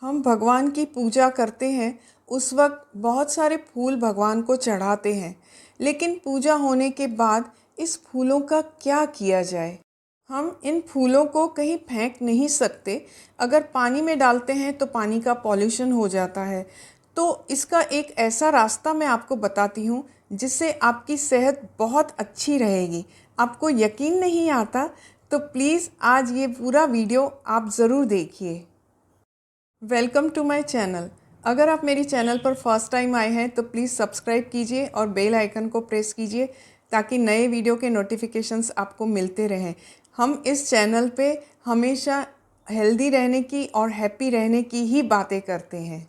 हम भगवान की पूजा करते हैं, उस वक्त बहुत सारे फूल भगवान को चढ़ाते हैं। लेकिन पूजा होने के बाद इस फूलों का क्या किया जाए? हम इन फूलों को कहीं फेंक नहीं सकते। अगर पानी में डालते हैं तो पानी का पॉल्यूशन हो जाता है। तो इसका एक ऐसा रास्ता मैं आपको बताती हूँ जिससे आपकी सेहत बहुत अच्छी रहेगी। आपको यकीन नहीं आता तो प्लीज़ आज ये पूरा वीडियो आप ज़रूर देखिए। Welcome to my channel. अगर आप मेरी चैनल पर फर्स्ट टाइम आए हैं तो प्लीज़ सब्सक्राइब कीजिए और बेल आइकन को प्रेस कीजिए ताकि नए वीडियो के नोटिफिकेशंस आपको मिलते रहें। हम इस चैनल पे हमेशा हेल्दी रहने की और हैप्पी रहने की ही बातें करते हैं।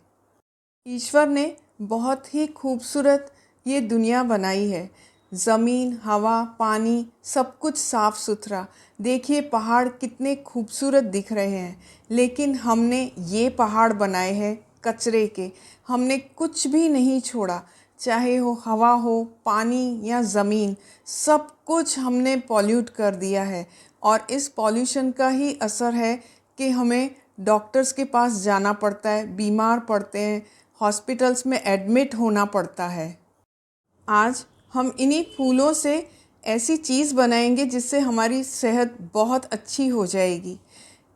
ईश्वर ने बहुत ही खूबसूरत ये दुनिया बनाई है। ज़मीन, हवा, पानी सब कुछ साफ़ सुथरा। देखिए पहाड़ कितने खूबसूरत दिख रहे हैं, लेकिन हमने ये पहाड़ बनाए हैं कचरे के। हमने कुछ भी नहीं छोड़ा, चाहे हो हवा हो, पानी या ज़मीन, सब कुछ हमने पॉल्यूट कर दिया है। और इस पॉल्यूशन का ही असर है कि हमें डॉक्टर्स के पास जाना पड़ता है, बीमार पड़ते हैं, हॉस्पिटल्स में एडमिट होना पड़ता है। आज हम इन्हीं फूलों से ऐसी चीज़ बनाएंगे जिससे हमारी सेहत बहुत अच्छी हो जाएगी।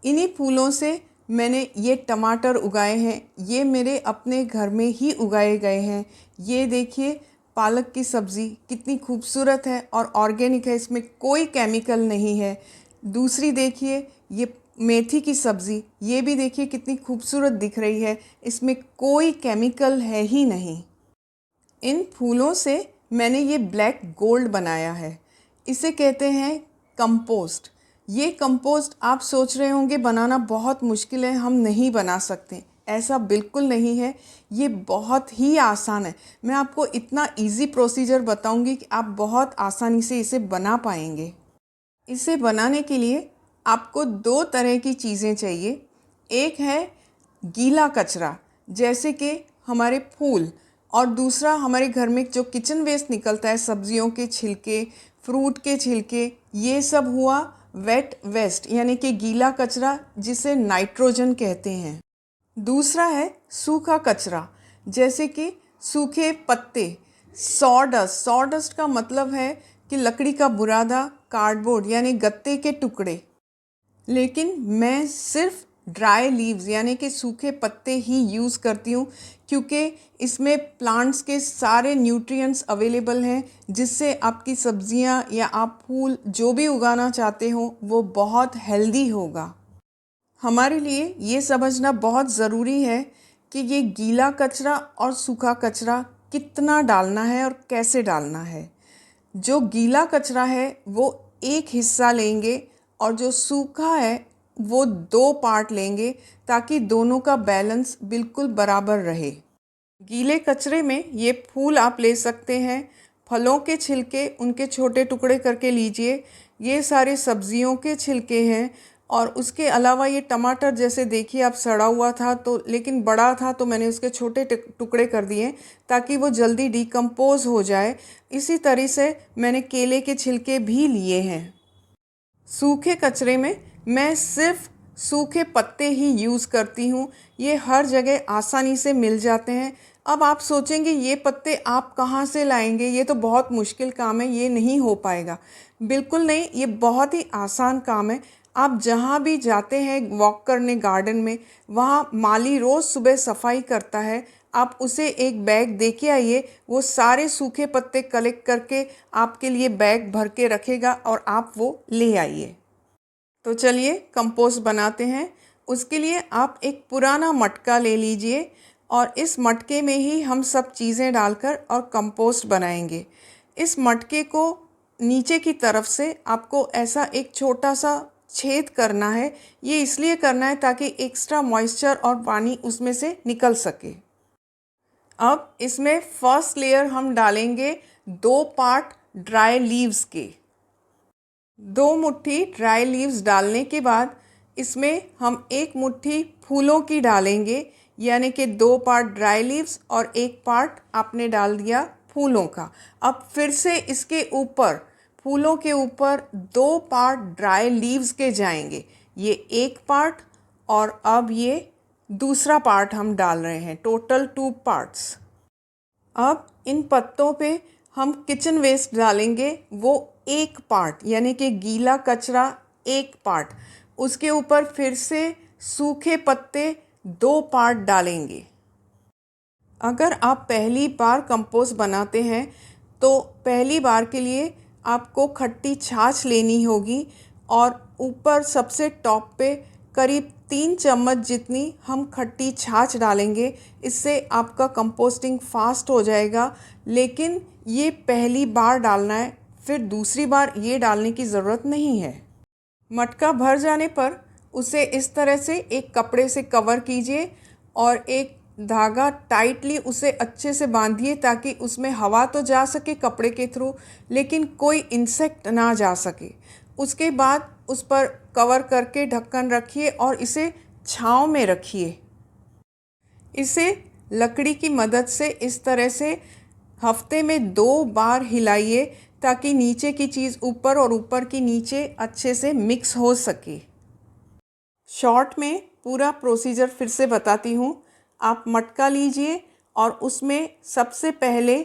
इन्हीं फूलों से मैंने ये टमाटर उगाए हैं, ये मेरे अपने घर में ही उगाए गए हैं। ये देखिए पालक की सब्ज़ी कितनी खूबसूरत है और ऑर्गेनिक है, इसमें कोई केमिकल नहीं है। दूसरी देखिए ये मेथी की सब्ज़ी, ये भी देखिए कितनी खूबसूरत दिख रही है, इसमें कोई केमिकल है ही नहीं। इन फूलों से मैंने ये ब्लैक गोल्ड बनाया है। इसे कहते हैं कंपोस्ट। ये कंपोस्ट आप सोच रहे होंगे बनाना बहुत मुश्किल है, हम नहीं बना सकते। ऐसा बिल्कुल नहीं है, ये बहुत ही आसान है। मैं आपको इतना इजी प्रोसीजर बताऊंगी कि आप बहुत आसानी से इसे बना पाएंगे। इसे बनाने के लिए आपको दो तरह की चीज़ें चाहिए। एक है गीला कचरा, जैसे कि हमारे फूल, और दूसरा हमारे घर में जो किचन वेस्ट निकलता है, सब्जियों के छिलके, फ्रूट के छिलके, ये सब हुआ वेट वेस्ट, यानी कि गीला कचरा जिसे नाइट्रोजन कहते हैं। दूसरा है सूखा कचरा, जैसे कि सूखे पत्ते, सॉडस्ट। सॉडस्ट का मतलब है कि लकड़ी का बुरादा, कार्डबोर्ड यानी गत्ते के टुकड़े। लेकिन मैं सिर्फ ड्राई लीव्स यानी कि सूखे पत्ते ही यूज़ करती हूँ, क्योंकि इसमें प्लांट्स के सारे न्यूट्रिएंट्स अवेलेबल हैं, जिससे आपकी सब्जियाँ या आप फूल जो भी उगाना चाहते हो वो बहुत हेल्दी होगा। हमारे लिए ये समझना बहुत ज़रूरी है कि ये गीला कचरा और सूखा कचरा कितना डालना है और कैसे डालना है। जो गीला कचरा है वो एक हिस्सा लेंगे और जो सूखा है वो दो पार्ट लेंगे, ताकि दोनों का बैलेंस बिल्कुल बराबर रहे। गीले कचरे में ये फूल आप ले सकते हैं, फलों के छिलके उनके छोटे टुकड़े करके लीजिए, ये सारे सब्जियों के छिलके हैं। और उसके अलावा ये टमाटर जैसे देखिए आप सड़ा हुआ था तो, लेकिन बड़ा था तो मैंने उसके छोटे टुकड़े कर दिए ताकि वो जल्दी डिकम्पोज हो जाए। इसी तरह से मैंने केले के छिलके भी लिए हैं। सूखे कचरे में मैं सिर्फ सूखे पत्ते ही यूज़ करती हूँ, ये हर जगह आसानी से मिल जाते हैं। अब आप सोचेंगे ये पत्ते आप कहाँ से लाएंगे, ये तो बहुत मुश्किल काम है, ये नहीं हो पाएगा। बिल्कुल नहीं, ये बहुत ही आसान काम है। आप जहाँ भी जाते हैं वॉक करने गार्डन में, वहाँ माली रोज़ सुबह सफाई करता है, आप उसे एक बैग दे के आइए, वो सारे सूखे पत्ते कलेक्ट करके आपके लिए बैग भर के रखेगा और आप वो ले आइए। तो चलिए कंपोस्ट बनाते हैं। उसके लिए आप एक पुराना मटका ले लीजिए और इस मटके में ही हम सब चीज़ें डालकर और कंपोस्ट बनाएंगे। इस मटके को नीचे की तरफ से आपको ऐसा एक छोटा सा छेद करना है। ये इसलिए करना है ताकि एक्स्ट्रा मॉइस्चर और पानी उसमें से निकल सके। अब इसमें फर्स्ट लेयर हम डालेंगे 2 पार्ट ड्राई लीव्स के। 2 मुट्ठी ड्राई लीव्स डालने के बाद इसमें हम 1 मुट्ठी फूलों की डालेंगे, यानी कि 2 पार्ट ड्राई लीव्स और 1 पार्ट आपने डाल दिया फूलों का। अब फिर से इसके ऊपर, फूलों के ऊपर 2 पार्ट ड्राई लीव्स के जाएंगे, ये 1 पार्ट और अब ये दूसरा पार्ट हम डाल रहे हैं, टोटल 2 पार्ट्स। अब इन पत्तों पे हम किचन वेस्ट डालेंगे, वो 1 पार्ट, यानी कि गीला कचरा 1 पार्ट। उसके ऊपर फिर से सूखे पत्ते 2 पार्ट डालेंगे। अगर आप पहली बार कंपोस्ट बनाते हैं तो पहली बार के लिए आपको खट्टी छाछ लेनी होगी और ऊपर सबसे टॉप पे करीब 3 चम्मच जितनी हम खट्टी छाछ डालेंगे। इससे आपका कंपोस्टिंग फास्ट हो जाएगा, लेकिन ये पहली बार डालना है, फिर दूसरी बार ये डालने की ज़रूरत नहीं है। मटका भर जाने पर उसे इस तरह से एक कपड़े से कवर कीजिए और एक धागा टाइटली उसे अच्छे से बांधिए ताकि उसमें हवा तो जा सके कपड़े के थ्रू, लेकिन कोई इंसेक्ट ना जा सके। उसके बाद उस पर कवर करके ढक्कन रखिए और इसे छांव में रखिए। इसे लकड़ी की मदद से इस तरह से हफ्ते में 2 बार हिलाइए ताकि नीचे की चीज़ ऊपर और ऊपर की नीचे अच्छे से मिक्स हो सके। शॉर्ट में पूरा प्रोसीजर फिर से बताती हूँ। आप मटका लीजिए और उसमें सबसे पहले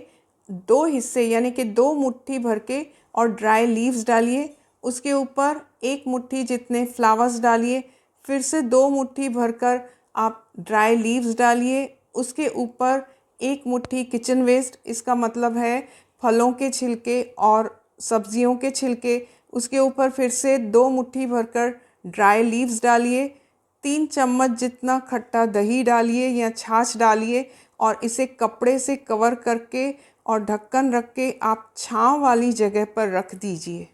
2 हिस्से यानी कि 2 मुट्ठी भर के और ड्राई लीव्स डालिए। उसके ऊपर 1 मुट्ठी जितने फ्लावर्स डालिए। फिर से 2 मुट्ठी भरकर आप ड्राई लीव्स डालिए। उसके ऊपर 1 मुट्ठी किचन वेस्ट, इसका मतलब है फलों के छिलके और सब्जियों के छिलके। उसके ऊपर फिर से 2 मुट्ठी भरकर ड्राई लीव्स डालिए। 3 चम्मच जितना खट्टा दही डालिए या छाछ डालिए और इसे कपड़े से कवर करके और ढक्कन रख के आप छाँव वाली जगह पर रख दीजिए।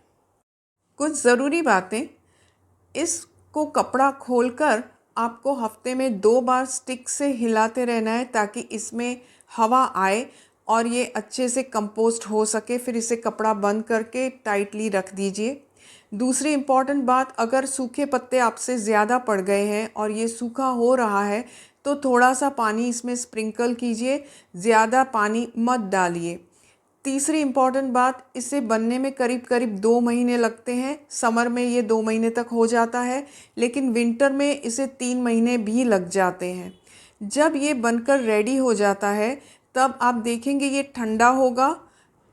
कुछ ज़रूरी बातें, इसको कपड़ा खोलकर आपको हफ्ते में 2 बार स्टिक से हिलाते रहना है ताकि इसमें हवा आए और ये अच्छे से कंपोस्ट हो सके। फिर इसे कपड़ा बंद करके टाइटली रख दीजिए। दूसरी इम्पॉर्टेंट बात, अगर सूखे पत्ते आपसे ज़्यादा पड़ गए हैं और ये सूखा हो रहा है तो थोड़ा सा पानी इसमें स्प्रिंकल कीजिए, ज़्यादा पानी मत डालिए। तीसरी इम्पॉर्टेंट बात, इसे बनने में करीब करीब 2 महीने लगते हैं। समर में ये 2 महीने तक हो जाता है, लेकिन विंटर में इसे 3 महीने भी लग जाते हैं। जब ये बनकर रेडी हो जाता है तब आप देखेंगे ये ठंडा होगा,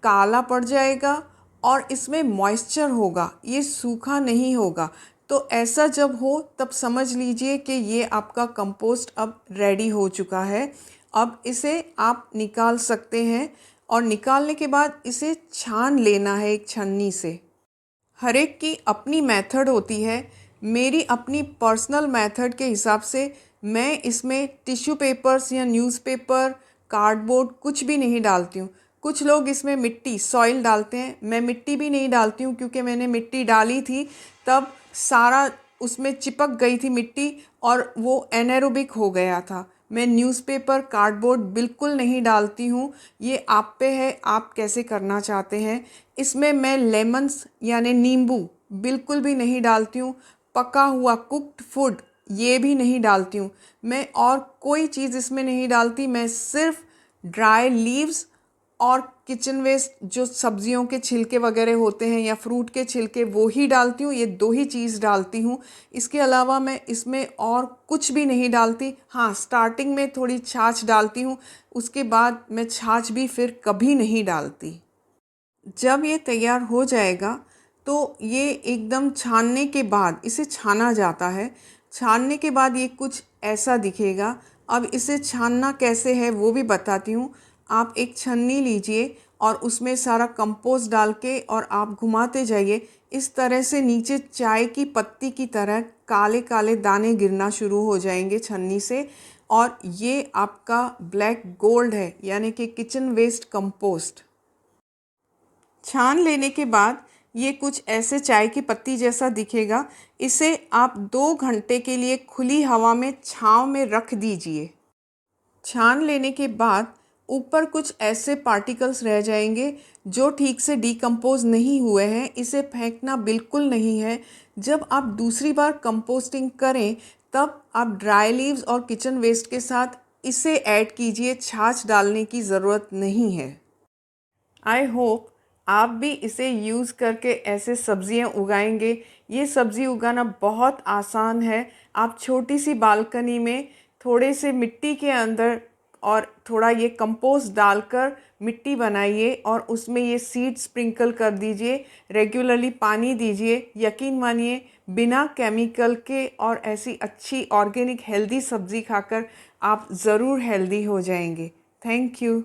काला पड़ जाएगा और इसमें मॉइस्चर होगा, ये सूखा नहीं होगा। तो ऐसा जब हो तब समझ लीजिए कि ये आपका कंपोस्ट अब रेडी हो चुका है। अब इसे आप निकाल सकते हैं और निकालने के बाद इसे छान लेना है एक छन्नी से। हर एक की अपनी मेथड होती है। मेरी अपनी पर्सनल मेथड के हिसाब से मैं इसमें टिश्यू पेपर्स या न्यूज़पेपर, कार्डबोर्ड कुछ भी नहीं डालती हूँ। कुछ लोग इसमें मिट्टी, सॉइल डालते हैं, मैं मिट्टी भी नहीं डालती हूँ क्योंकि मैंने मिट्टी डाली थी तब सारा उसमें चिपक गई थी मिट्टी और वो एनारोबिक हो गया था। मैं न्यूज़पेपर, कार्डबोर्ड बिल्कुल नहीं डालती हूँ। ये आप पे है, आप कैसे करना चाहते हैं। इसमें मैं लेमन्स यानी नींबू बिल्कुल भी नहीं डालती हूँ। पका हुआ कुक्ड फूड ये भी नहीं डालती हूँ मैं, और कोई चीज़ इसमें नहीं डालती। मैं सिर्फ ड्राई लीव्स और किचन वेस्ट जो सब्जियों के छिलके वगैरह होते हैं या फ्रूट के छिलके वो ही डालती हूँ। ये 2 ही चीज़ डालती हूँ। इसके अलावा मैं इसमें और कुछ भी नहीं डालती। हाँ, स्टार्टिंग में थोड़ी छाछ डालती हूँ, उसके बाद मैं छाछ भी फिर कभी नहीं डालती। जब ये तैयार हो जाएगा तो ये एकदम छानने के बाद इसे छाना जाता है। छानने के बाद ये कुछ ऐसा दिखेगा। अब इसे छानना कैसे है वो भी बताती हूँ। आप एक छन्नी लीजिए और उसमें सारा कंपोस्ट डाल के और आप घुमाते जाइए। इस तरह से नीचे चाय की पत्ती की तरह काले काले दाने गिरना शुरू हो जाएंगे छन्नी से, और ये आपका ब्लैक गोल्ड है, यानी कि किचन वेस्ट कंपोस्ट। छान लेने के बाद ये कुछ ऐसे चाय की पत्ती जैसा दिखेगा। इसे आप 2 घंटे के लिए खुली हवा में छांव में रख दीजिए। छान लेने के बाद ऊपर कुछ ऐसे पार्टिकल्स रह जाएंगे जो ठीक से डिकम्पोज नहीं हुए हैं। इसे फेंकना बिल्कुल नहीं है। जब आप दूसरी बार कंपोस्टिंग करें तब आप ड्राई लीव्स और किचन वेस्ट के साथ इसे ऐड कीजिए, छाछ डालने की ज़रूरत नहीं है। आई होप आप भी इसे यूज़ करके ऐसे सब्जियां उगाएंगे। ये सब्ज़ी उगाना बहुत आसान है। आप छोटी सी बालकनी में थोड़े से मिट्टी के अंदर और थोड़ा ये कंपोस्ट डालकर मिट्टी बनाइए और उसमें ये सीड स्प्रिंकल कर दीजिए, रेगुलरली पानी दीजिए। यकीन मानिए बिना केमिकल के और ऐसी अच्छी ऑर्गेनिक हेल्दी सब्ज़ी खाकर आप ज़रूर हेल्दी हो जाएंगे। Thank you.